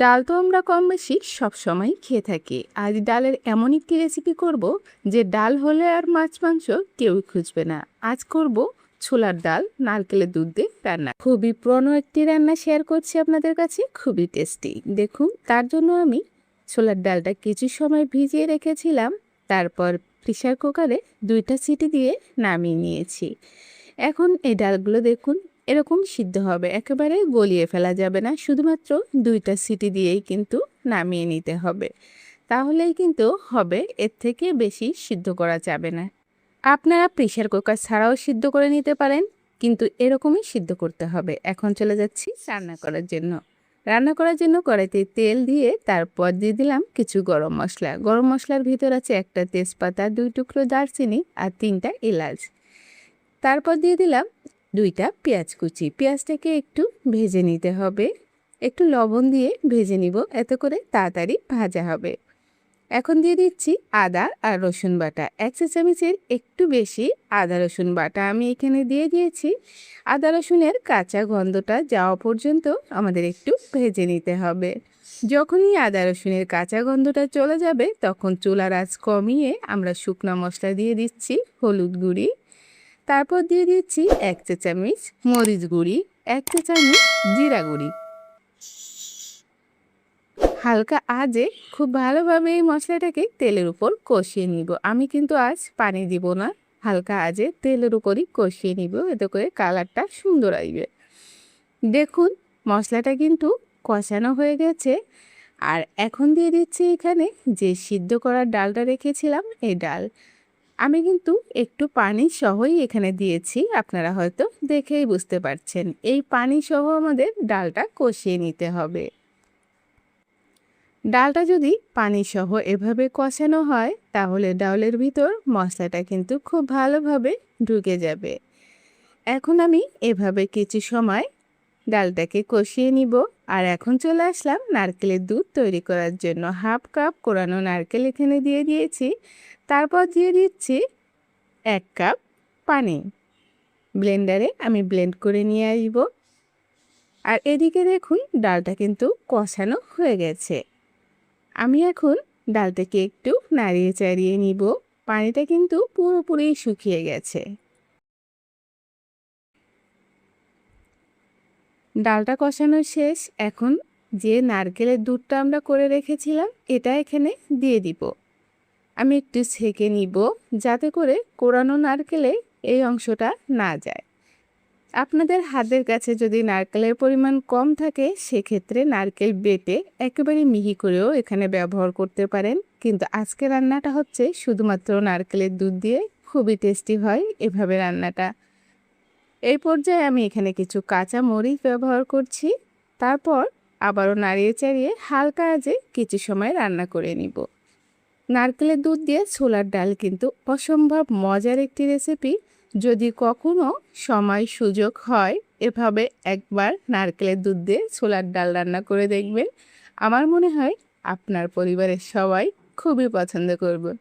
ডাল তো আমরা কম বেশি সবসময় খেয়ে থাকি। আজ ডালের এমন একটি রেসিপি করব যে ডাল হলে আর মাছ মাংস কেউই খুঁজবে না। আজ করব ছোলার ডাল নারকেলের দুধ দিয়ে রান্না। খুবই পুরনো একটি রান্না শেয়ার করছি আপনাদের কাছে, খুবই টেস্টি। দেখুন, তার জন্য আমি ছোলার ডালটা কিছু সময় ভিজিয়ে রেখেছিলাম, তারপর প্রেসার কুকারে 2টা সিটি দিয়ে নামিয়ে নিয়েছি। এখন এই ডালগুলো দেখুন এরকম সিদ্ধ হবে, একেবারে গলিয়ে ফেলা যাবে না, শুধুমাত্র 2টা সিটি দিয়েই কিন্তু নামিয়ে নিতে হবে, তাহলেই কিন্তু হবে, এর থেকে বেশি সিদ্ধ করা যাবে না। আপনারা প্রেসার কুকার ছাড়াও সিদ্ধ করে নিতে পারেন, কিন্তু এরকমই সিদ্ধ করতে হবে। এখন চলে যাচ্ছি রান্না করার জন্য কড়াইতে তেল দিয়ে তারপর দিয়ে দিলাম কিছু গরম মশলা। গরম মশলার ভিতর আছে একটা তেজপাতা, 2 টুকরো দারচিনি আর 3টা এলাচ। তারপর দিয়ে দিলাম 2টা পেঁয়াজ কুচি। পেঁয়াজটাকে একটু ভেজে নিতে হবে, একটু লবণ দিয়ে ভেজে নিব, এতে করে তাড়াতাড়ি ভাজা হবে। এখন দিয়ে দিচ্ছি আদা আর রসুন বাটা, 1 চা চামচের একটু বেশি আদা রসুন বাটা আমি এখানে দিয়ে দিয়েছি। আদা রসুনের কাঁচা গন্ধটা যাওয়া পর্যন্ত আমাদের একটু ভেজে নিতে হবে। যখনই আদা রসুনের কাঁচা গন্ধটা চলে যাবে তখন চুলার আঁচ কমিয়ে আমরা শুকনো মশলা দিয়ে দিচ্ছি হলুদ গুঁড়ি, তারপর দিয়ে দিচ্ছি 1 চা চামচ মরিচ গুঁড়ি, 1 চা চামচ জিরা গুঁড়ি। হালকা আঁচে খুব ভালোভাবে এই মশলাটাকে তেলের উপর কষিয়ে নিব। আমি কিন্তু আজ পানি দিব না, হালকা আঁচে তেলের উপরই কষিয়ে নিব, এতে করে কালারটা সুন্দর আসবে। দেখুন মশলাটা কিন্তু কষানো হয়ে গেছে। আর এখন দিয়ে দিচ্ছি এখানে যে সিদ্ধ করার ডালটা রেখেছিলাম, এই ডাল আমি কিন্তু একটু পানি সহই এখানে দিয়েছি, আপনারা হয়তো দেখেই বুঝতে পারছেন। এই পানি সহ আমাদের ডালটা কষিয়ে নিতে হবে। ডালটা যদি পানি সহ এভাবে কষানো হয় তাহলে ডালের ভিতর মশলাটা কিন্তু খুব ভালোভাবে ঢুকে যাবে। এখন আমি এভাবে কিছু সময় ডালটাকে কষিয়ে নিব। আর এখন চলে আসলাম নারকেলের দুধ তৈরি করার জন্য। 1/2 কাপ কোরানো নারকেল এখানে দিয়ে দিয়েছি, তারপর দিয়ে দিচ্ছি 1 কাপ পানি। ব্লেন্ডারে আমি ব্লেন্ড করে নিয়ে আসব। আর এদিকে দেখুন ডালটা কিন্তু কষানো হয়ে গেছে। আমি এখন ডালটাকে একটু নাড়িয়ে চাড়িয়ে নিব। পানিটা কিন্তু পুরোপুরি শুকিয়ে গেছে। ডালটা কষানো শেষ। এখন যে নারকেলের দুধটা আমরা করে রেখেছিলাম এটা এখানে দিয়ে দিব। আমি একটু ছেঁকে নিব যাতে করে কোরানো নারকেলে এই অংশটা না যায়। আপনাদের হাতের কাছে যদি নারকেলের পরিমাণ কম থাকে সেক্ষেত্রে নারকেল বেটে একেবারে মিহি করেও এখানে ব্যবহার করতে পারেন, কিন্তু আজকে রান্নাটা হচ্ছে শুধুমাত্র নারকেলের দুধ দিয়ে, খুবই টেস্টি হয় এভাবে রান্নাটা। এই পর্যায়ে আমি এখানে কিছু কাঁচা মরিচ ব্যবহার করছি। তারপর আবারও নাড়িয়ে চাড়িয়ে হালকা আঁচে কিছু সময় রান্না করে নিব। নারকেলের দুধ দিয়ে ছোলার ডাল কিন্তু অসম্ভব মজার একটি রেসিপি। যদি কখনো সময় সুযোগ হয় এভাবে একবার নারকেলের দুধ দিয়ে ছোলার ডাল রান্না করে দেখবেন, আমার মনে হয় আপনার পরিবারের সবাই খুবই পছন্দ করবে।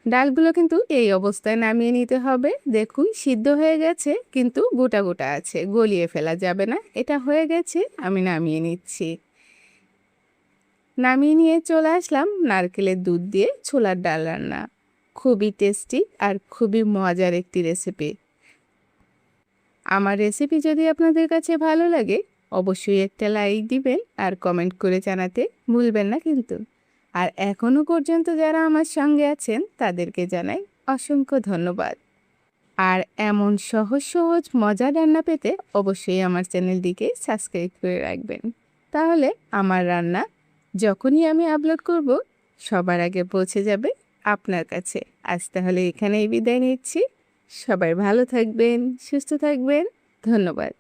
ডালগুলো কিন্তু এই অবস্থায় নামিয়ে নিতে হবে। দেখুন সিদ্ধ হয়ে গেছে কিন্তু গোটা গোটা আছে, গলিয়ে ফেলা যাবে না। এটা হয়ে গেছে, আমি নামিয়ে নিচ্ছি। নামিয়ে নিয়ে চলে আসলাম নারকেলের দুধ দিয়ে ছোলার ডাল রান্না। খুবই টেস্টি আর খুবই মজার একটি রেসিপি। আমার রেসিপি যদি আপনাদের কাছে ভালো লাগে অবশ্যই একটা লাইক দিবেন আর কমেন্ট করে জানাতে ভুলবেন না কিন্তু। আর এখনও পর্যন্ত যারা আমার সঙ্গে আছেন তাদেরকে জানাই অসংখ্য ধন্যবাদ। আর এমন সহজ সহজ মজার রান্না পেতে অবশ্যই আমার চ্যানেলটিকে সাবস্ক্রাইব করে রাখবেন, তাহলে আমার রান্না যখনই আমি আপলোড করব সবার আগে পৌঁছে যাবে আপনার কাছে। আজ তাহলে এখানেই বিদায় নিচ্ছি। সবাই ভালো থাকবেন, সুস্থ থাকবেন। ধন্যবাদ।